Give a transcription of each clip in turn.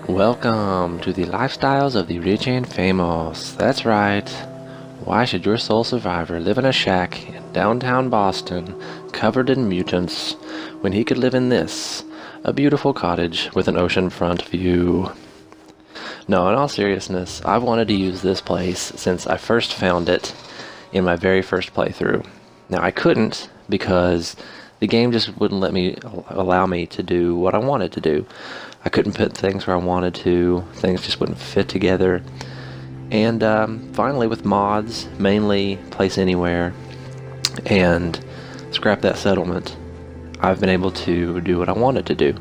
Welcome to the lifestyles of the rich and famous. That's right. Why should your sole survivor live in a shack in downtown Boston, covered in mutants, when he could live in this, a beautiful cottage with an oceanfront view? No, in all seriousness, I've wanted to use this place since I first found it in my very first playthrough. Now, I couldn't because the game just wouldn't allow me to do what I wanted to do. I couldn't put things where I wanted to. Things just wouldn't fit together. And finally, with mods, mainly Place Anywhere, and Scrap That Settlement, I've been able to do what I wanted to do.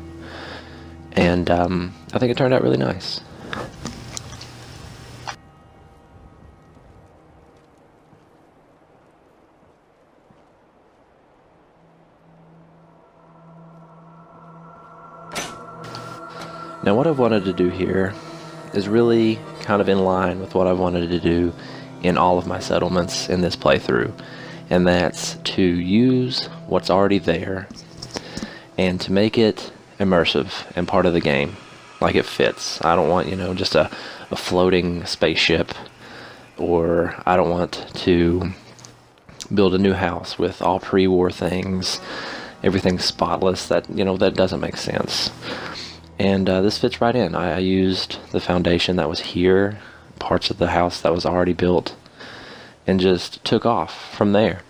And I think it turned out really nice. Now, what I've wanted to do here is really kind of in line with what I've wanted to do in all of my settlements in this playthrough, and that's to use what's already there and to make it immersive and part of the game, like it fits. I don't want, just a floating spaceship, or I don't want to build a new house with all pre-war things, everything spotless. That doesn't make sense. And this fits right in. I used the foundation that was here, parts of the house that was already built, and just took off from there.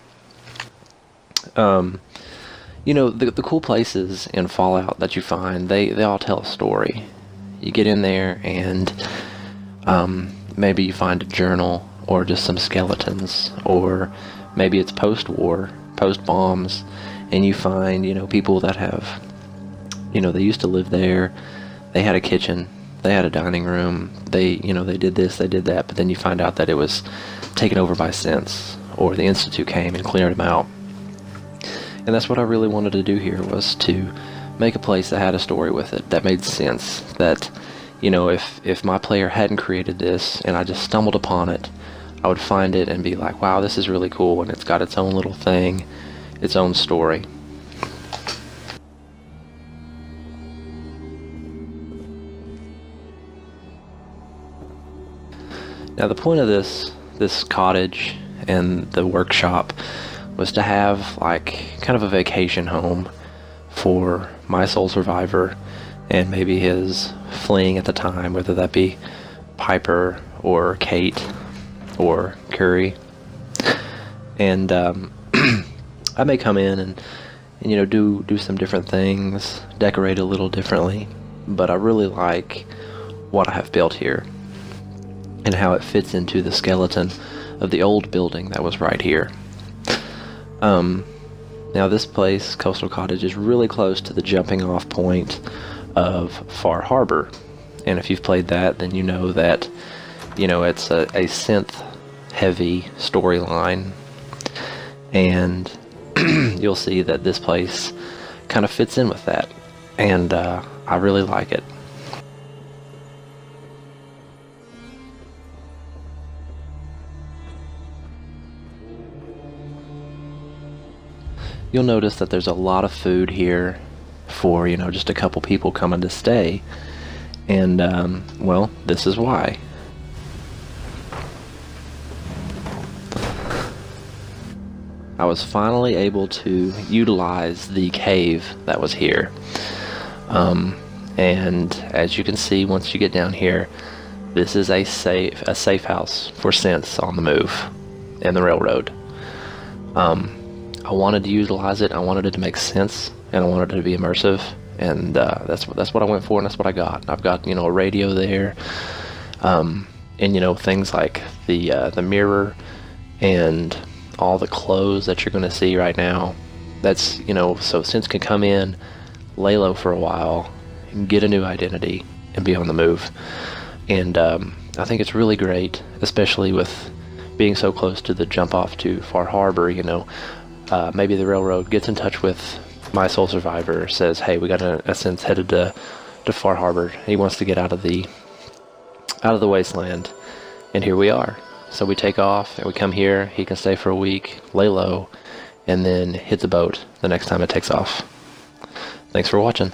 The cool places in Fallout that you find, they all tell a story. You get in there and maybe you find a journal or just some skeletons, or maybe it's post-war, post-bombs, and you find, people that have, they used to live there, they had a kitchen, they had a dining room, they did this, they did that, but then you find out that it was taken over by synths, or the Institute came and cleared them out. And that's what I really wanted to do here, was to make a place that had a story with it, that made sense, that, if my player hadn't created this, and I just stumbled upon it, I would find it and be like, wow, this is really cool, and it's got its own little thing, its own story. Now, the point of this cottage and the workshop was to have kind of a vacation home for my sole survivor and maybe his fling at the time, whether that be Piper or Kate or Curry. And I may come in and do some different things, decorate a little differently, but I really like what I have built here and how it fits into the skeleton of the old building that was right here. Now, this place, Coastal Cottage, is really close to the jumping off point of Far Harbor, and if you've played that, then you know that it's a synth heavy storyline, and you'll see that this place kind of fits in with that, and I really like it. You'll notice that there's a lot of food here for, just a couple people coming to stay. And, well, this is why. I was finally able to utilize the cave that was here. And as you can see, once you get down here, this is a safe house for synths on the move and the railroad. I wanted to utilize it, I wanted it to make sense, and I wanted it to be immersive, and that's what I went for, and that's what I got. I've got, a radio there, and, things like the mirror and all the clothes that you're going to see right now. That's, so synths can come in, lay low for a while, and get a new identity, and be on the move. And I think it's really great, especially with being so close to the jump off to Far Harbor, maybe the railroad gets in touch with my sole survivor, says, hey, we got a synth headed to Far Harbor. He wants to get out of the wasteland, and here we are. So we take off and we come here. He can stay for a week, lay low, and then hit the boat the next time it takes off. Thanks for watching.